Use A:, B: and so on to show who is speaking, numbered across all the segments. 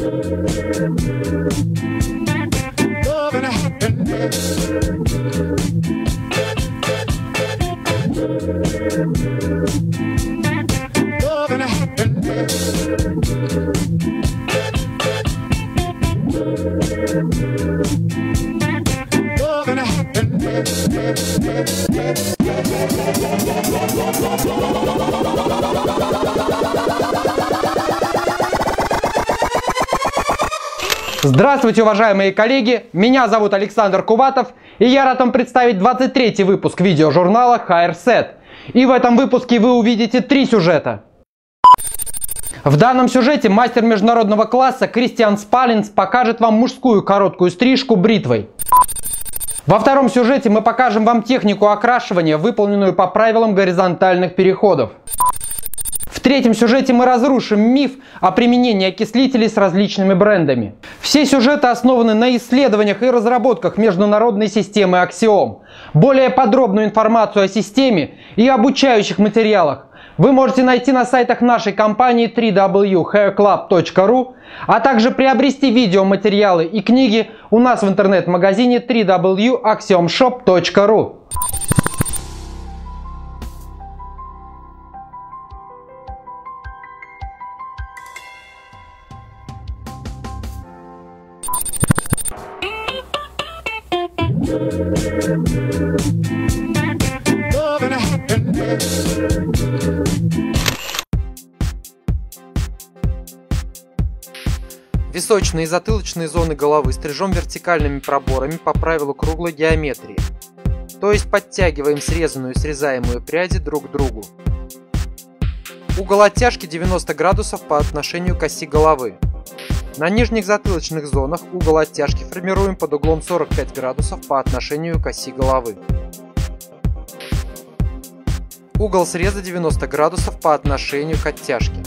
A: Love and happiness. Love and happiness. Love and happiness.
B: Здравствуйте, уважаемые коллеги! Меня зовут Александр Куватов, и я рад вам представить 23-й выпуск видеожурнала HireSet. И в этом выпуске вы увидите 3 сюжета. В данном сюжете мастер международного класса Кристиан Спаллинс покажет вам мужскую короткую стрижку бритвой. Во втором сюжете мы покажем вам технику окрашивания, выполненную по правилам горизонтальных переходов. В третьем сюжете мы разрушим миф о применении окислителей с различными брендами. Все сюжеты основаны на исследованиях и разработках международной системы Axiom. Более подробную информацию о системе и обучающих материалах вы можете найти на сайтах нашей компании www.hairclub.ru, а также приобрести видеоматериалы и книги у нас в интернет-магазине www.axiomshop.ru.
A: Love and happiness.
B: Височные и затылочные зоны головы стрижем вертикальными проборами по правилу круглой геометрии. То есть подтягиваем срезанную и срезаемую пряди друг к другу. Угол оттяжки 90 градусов по отношению к оси головы. На нижних затылочных зонах угол оттяжки формируем под углом 45 градусов по отношению к оси головы. Угол среза 90 градусов по отношению к оттяжке.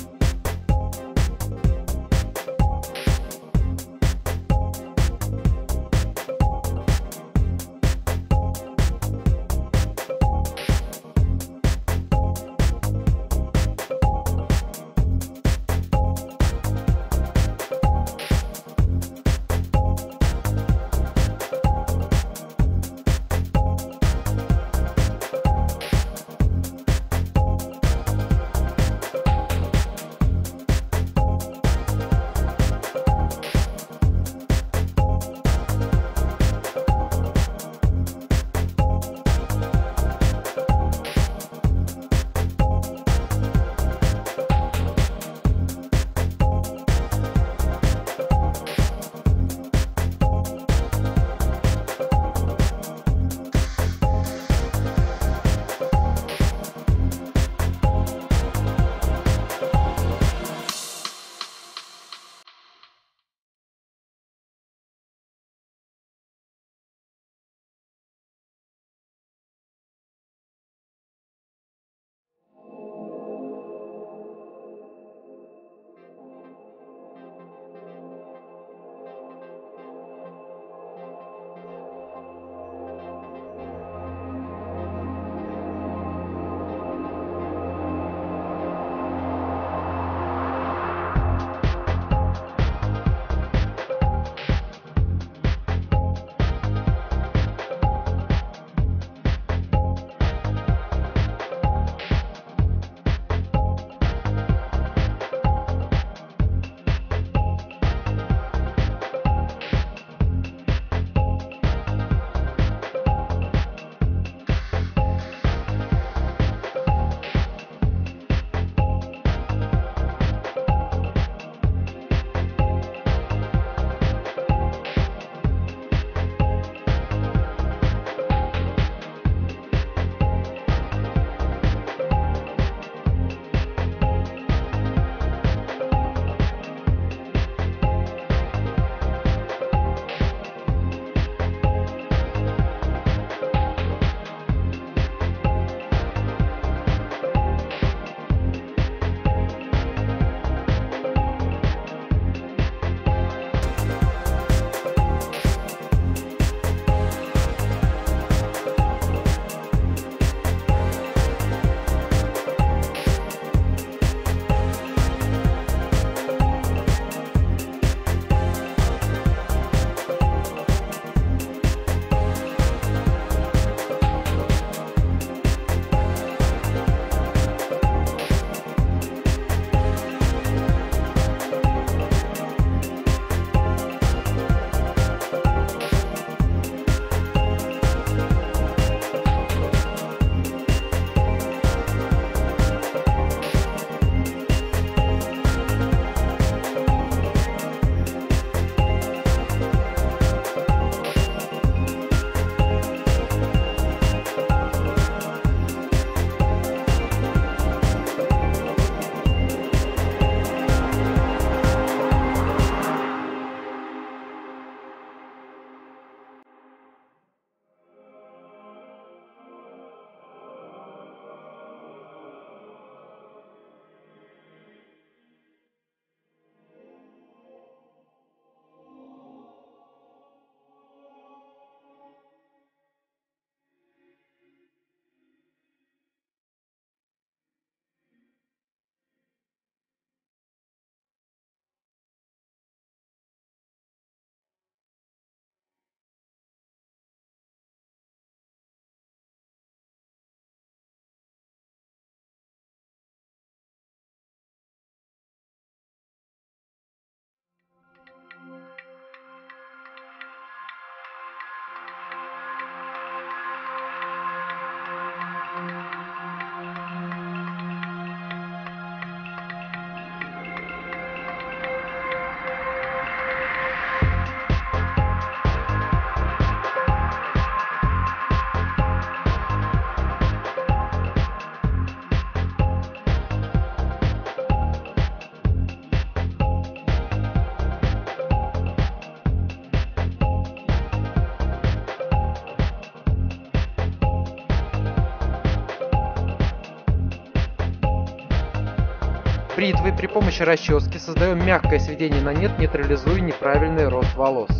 B: бритвой при помощи расчески создаем мягкое сведение на нет, нейтрализуя неправильный рост волос.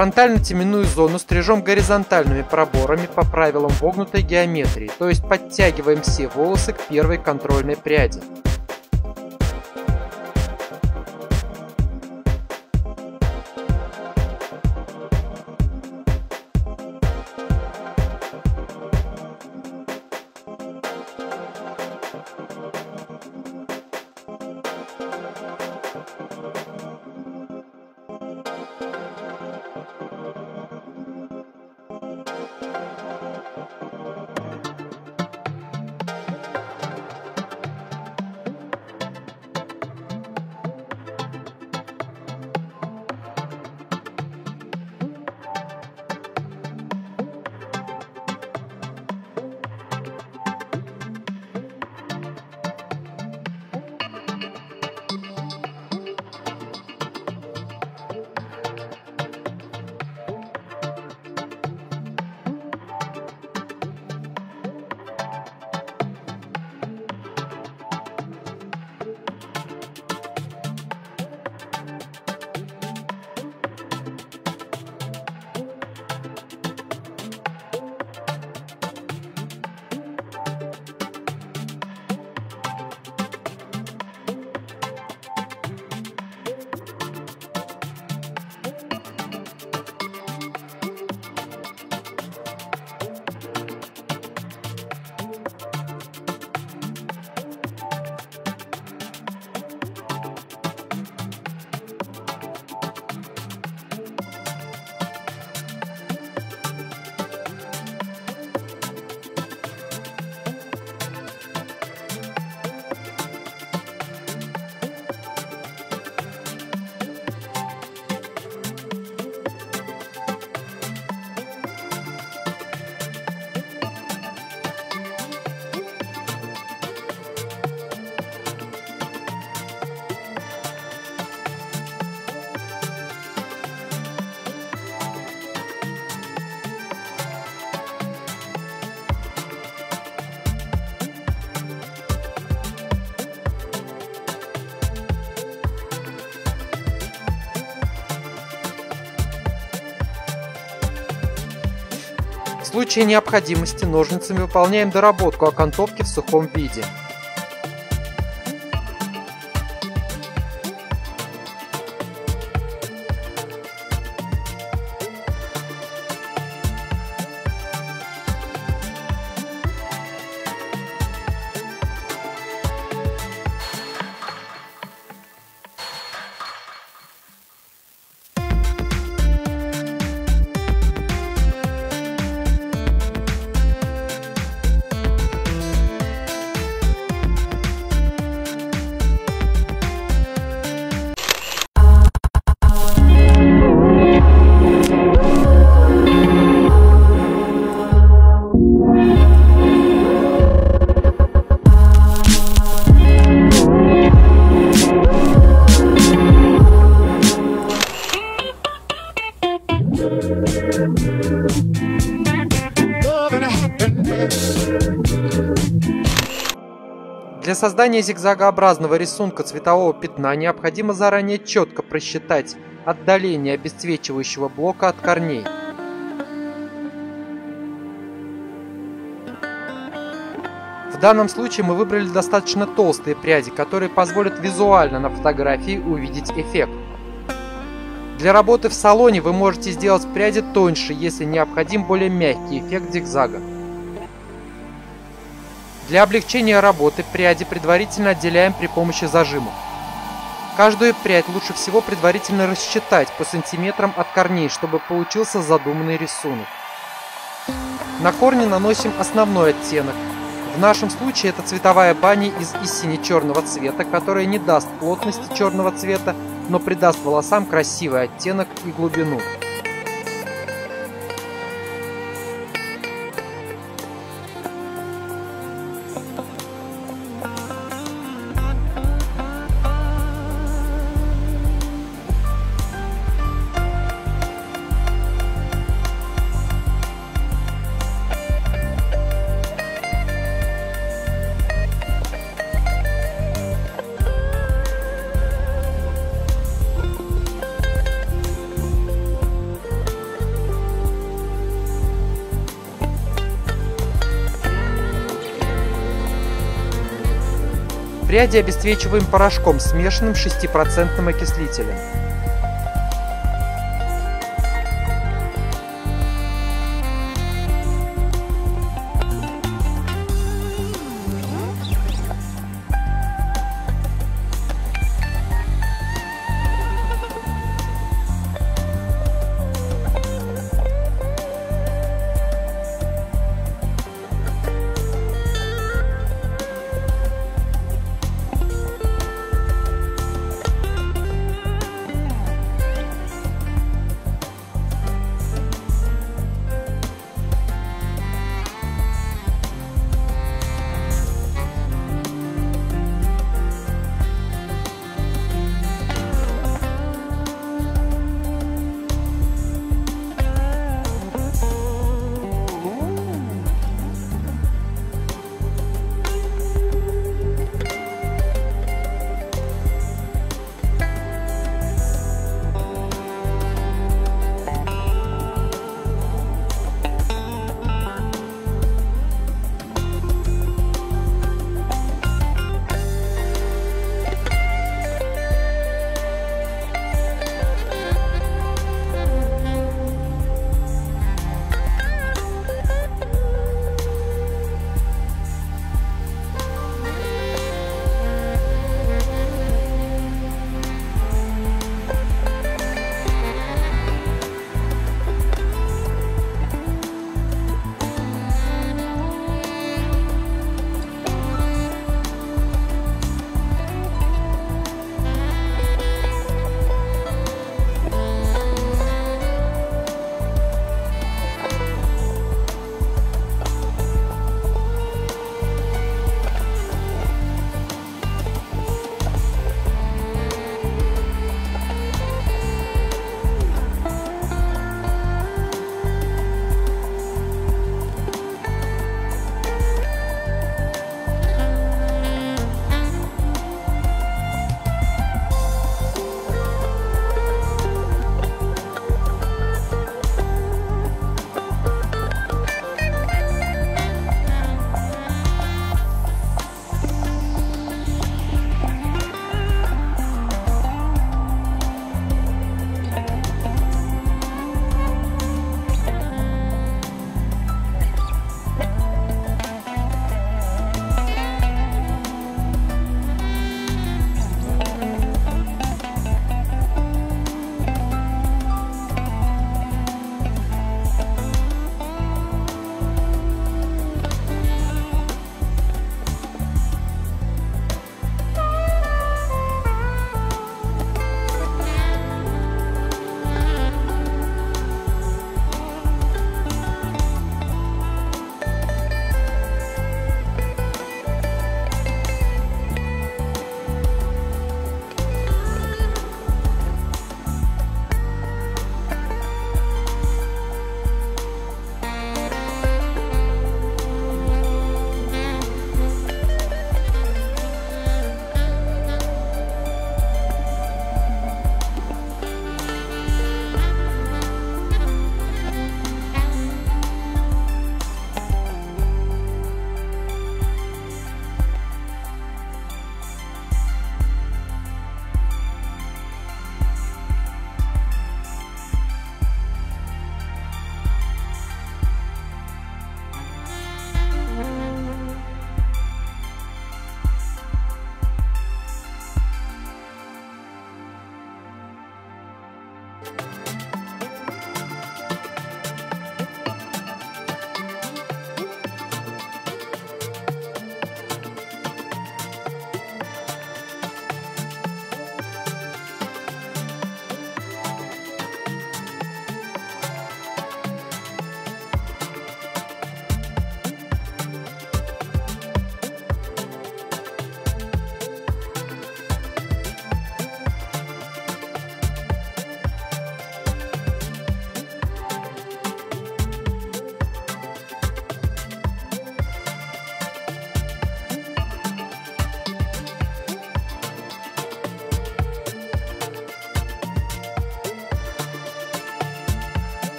B: Фронтально-теменную зону стрижем горизонтальными проборами по правилам вогнутой геометрии, то есть подтягиваем все волосы к первой контрольной пряди. В случае необходимости ножницами выполняем доработку окантовки в сухом виде. Для создания зигзагообразного рисунка цветового пятна необходимо заранее четко просчитать отдаление обесцвечивающего блока от корней. В данном случае мы выбрали достаточно толстые пряди, которые позволят визуально на фотографии увидеть эффект. Для работы в салоне вы можете сделать пряди тоньше, если необходим более мягкий эффект зигзага. Для облегчения работы пряди предварительно отделяем при помощи зажимов. Каждую прядь лучше всего предварительно рассчитать по сантиметрам от корней, чтобы получился задуманный рисунок. На корни наносим основной оттенок. В нашем случае это цветовая баня из сине-черного цвета, которая не даст плотности черного цвета, но придаст волосам красивый оттенок и глубину. Пряди обесцвечиваем порошком, смешанным 6% окислителем.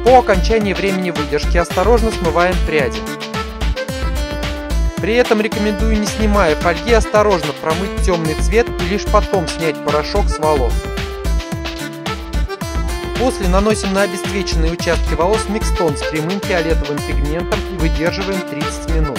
B: По окончании времени выдержки осторожно смываем пряди. При этом рекомендую, не снимая фольги, осторожно промыть темный цвет и лишь потом снять порошок с волос. После наносим на обесцвеченные участки волос микстон с прямым фиолетовым пигментом и выдерживаем 30 минут.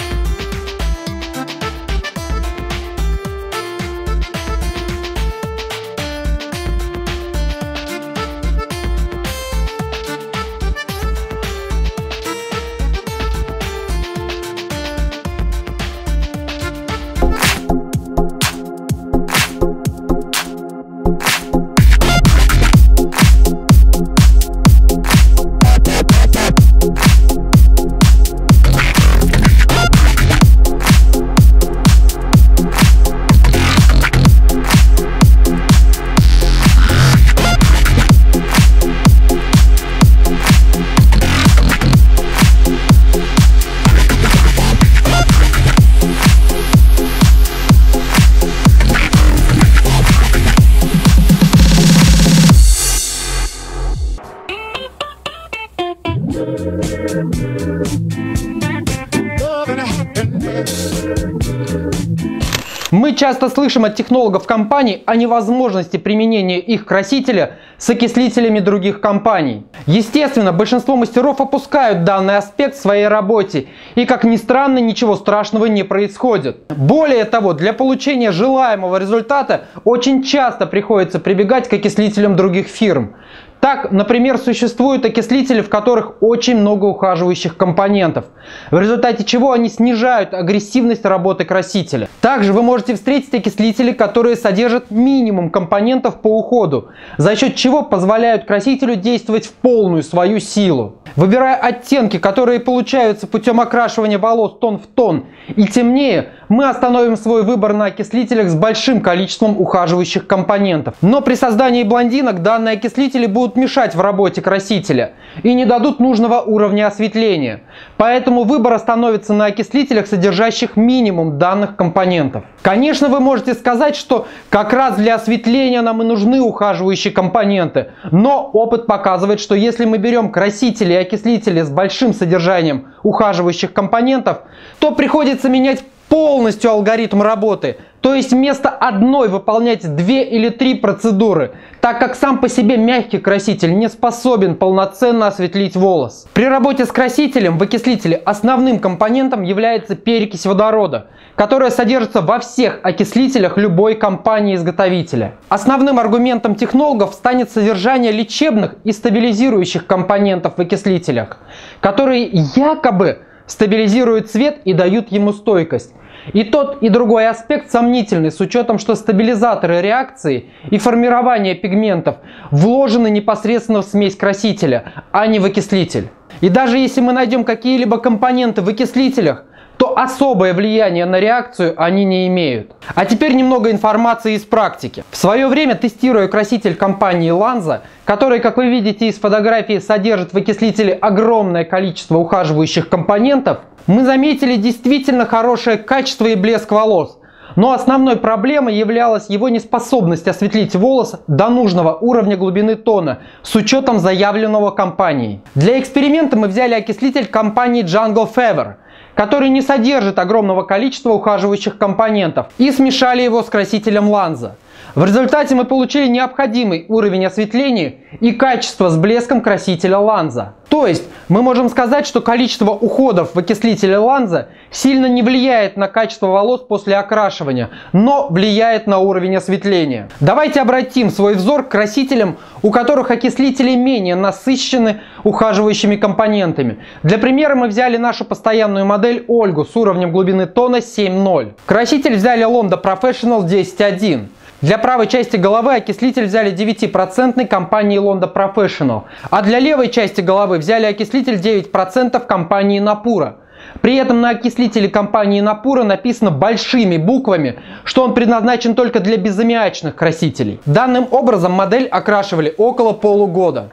C: Мы часто слышим от технологов компаний о невозможности применения их красителя с окислителями других компаний. Естественно, большинство мастеров опускают данный аспект в своей работе, и, как ни странно, ничего страшного не происходит. Более того, для получения желаемого результата очень часто приходится прибегать к окислителям других фирм. Так, например, существуют окислители, в которых очень много ухаживающих компонентов, в результате чего они снижают агрессивность работы красителя. Также вы можете встретить окислители, которые содержат минимум компонентов по уходу, за счет чего позволяют красителю действовать в полную свою силу. Выбирая оттенки, которые получаются путем окрашивания волос тон в тон и темнее, мы остановим свой выбор на окислителях с большим количеством ухаживающих компонентов. Но при создании блондинок данные окислители будут мешать в работе красителя и не дадут нужного уровня осветления. Поэтому выбор остановится на окислителях, содержащих минимум данных компонентов. Конечно, вы можете сказать, что как раз для осветления нам и нужны ухаживающие компоненты, но опыт показывает, что если мы берем красители и окислители с большим содержанием ухаживающих компонентов, то приходится менять полностью алгоритм работы, то есть вместо одной выполнять 2 или 3 процедуры, так как сам по себе мягкий краситель не способен полноценно осветлить волос. При работе с красителем в окислителе основным компонентом является перекись водорода, которая содержится во всех окислителях любой компании-изготовителя. Основным аргументом технологов станет содержание лечебных и стабилизирующих компонентов в окислителях, которые якобы стабилизируют цвет и дают ему стойкость. И тот, и другой аспект сомнительный, с учетом, что стабилизаторы реакции и формирование пигментов вложены непосредственно в смесь красителя, а не в окислитель. И даже если мы найдем какие-либо компоненты в окислителях, то особое влияние на реакцию они не имеют. А теперь немного информации из практики. В свое время, тестируя краситель компании Lanza, который, как вы видите из фотографии, содержит в окислителе огромное количество ухаживающих компонентов, мы заметили действительно хорошее качество и блеск волос. Но основной проблемой являлась его неспособность осветлить волос до нужного уровня глубины тона с учетом заявленного компанией. Для эксперимента мы взяли окислитель компании Jungle Fever, который не содержит огромного количества ухаживающих компонентов, и смешали его с красителем Lanza. В результате мы получили необходимый уровень осветления и качество с блеском красителя Lanza. То есть мы можем сказать, что количество уходов в окислителе Lanza сильно не влияет на качество волос после окрашивания, но влияет на уровень осветления. Давайте обратим свой взор к красителям, у которых окислители менее насыщены ухаживающими компонентами. Для примера мы взяли нашу постоянную модель Ольгу с уровнем глубины тона 7.0. Краситель взяли Londo Professional 10.1. Для правой части головы окислитель взяли 9% компании Londo Professional, а для левой части головы взяли окислитель 9% компании Napura. При этом на окислителе компании Napura написано большими буквами, что он предназначен только для безаммиачных красителей. Данным образом модель окрашивали около полугода.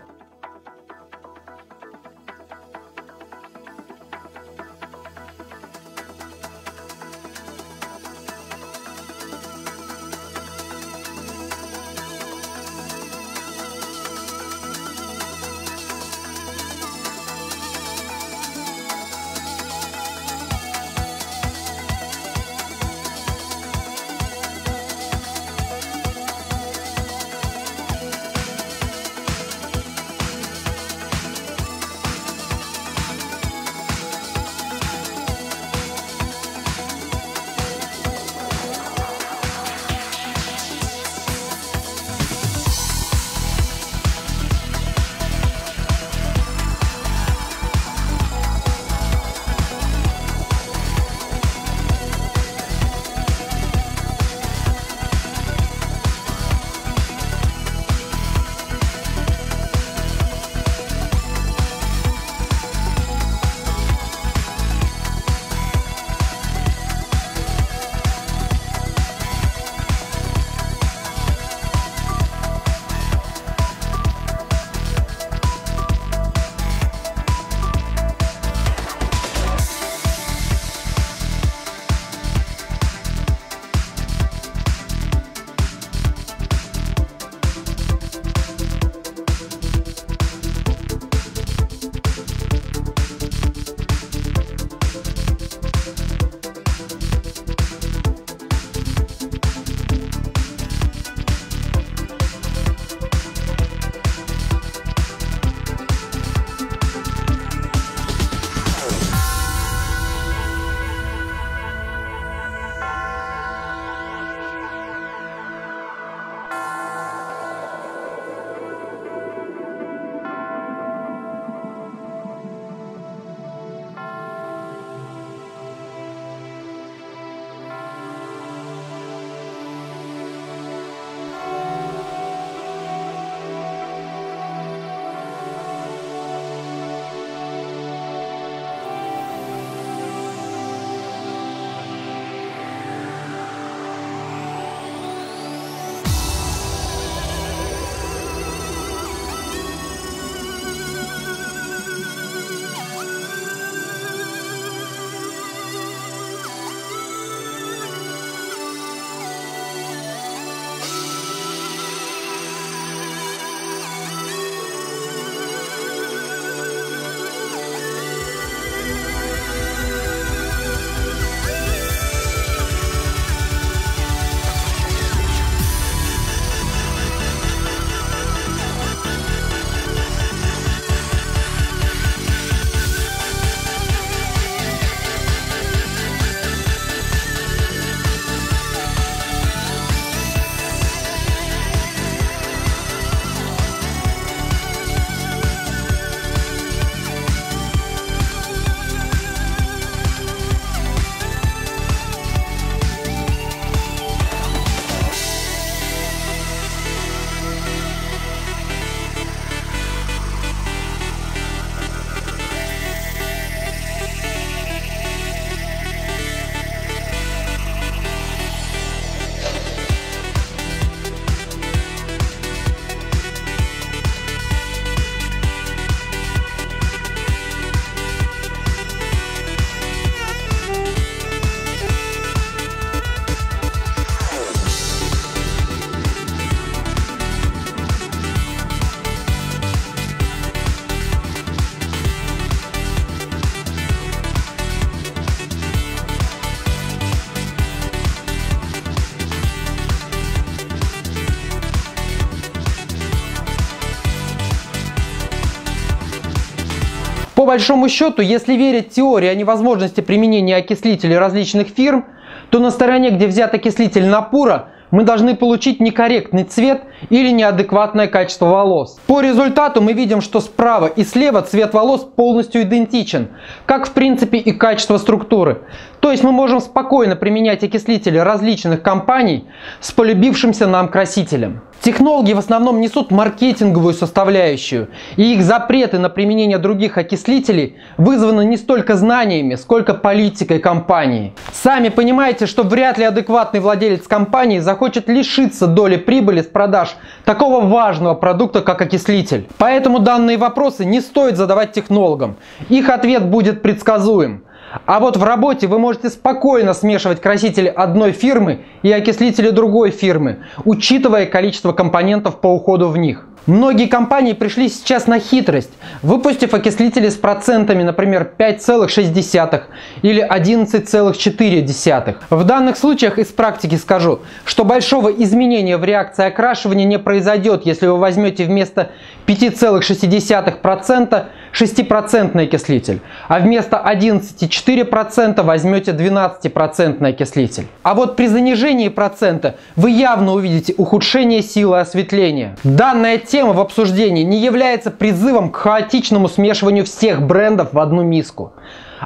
C: По большому счету, если верить теории о невозможности применения окислителей различных фирм, то на стороне, где взят окислитель Напура, мы должны получить некорректный цвет или неадекватное качество волос. По результату мы видим, что справа и слева цвет волос полностью идентичен, как в принципе и качество структуры. То есть мы можем спокойно применять окислители различных компаний с полюбившимся нам красителем. Технологи в основном несут маркетинговую составляющую, и их запреты на применение других окислителей вызваны не столько знаниями, сколько политикой компании. Сами понимаете, что вряд ли адекватный владелец компании захочет лишиться доли прибыли с продаж такого важного продукта, как окислитель. Поэтому данные вопросы не стоит задавать технологам. Их ответ будет предсказуем. А вот в работе вы можете спокойно смешивать красители одной фирмы и окислители другой фирмы, учитывая количество компонентов по уходу в них. Многие компании пришли сейчас на хитрость, выпустив окислители с процентами, например, 5,6 или 11,4. В данных случаях из практики скажу, что большого изменения в реакции окрашивания не произойдет, если вы возьмете вместо 5,6% 6% окислитель, а вместо 11,4% возьмете 12% окислитель. А вот при занижении процента вы явно увидите ухудшение силы осветления. Данная тема в обсуждении не является призывом к хаотичному смешиванию всех брендов в одну миску,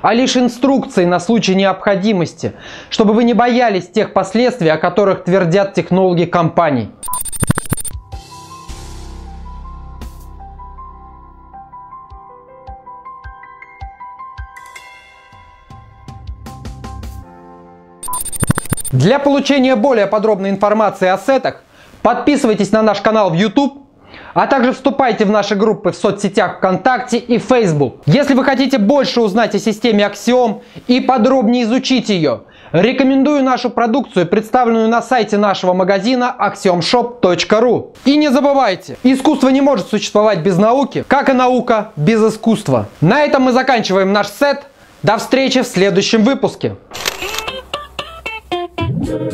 C: а лишь инструкцией на случай необходимости, чтобы вы не боялись тех последствий, о которых твердят технологи компаний. Для получения более подробной информации о сетах, подписывайтесь на наш канал в YouTube, а также вступайте в наши группы в соцсетях ВКонтакте и Facebook. Если вы хотите больше узнать о системе Axiom и подробнее изучить ее, рекомендую нашу продукцию, представленную на сайте нашего магазина axiomshop.ru. И не забывайте, искусство не может существовать без науки, как и наука без искусства. На этом мы заканчиваем наш сет. До встречи в следующем выпуске.
A: Loving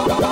A: it.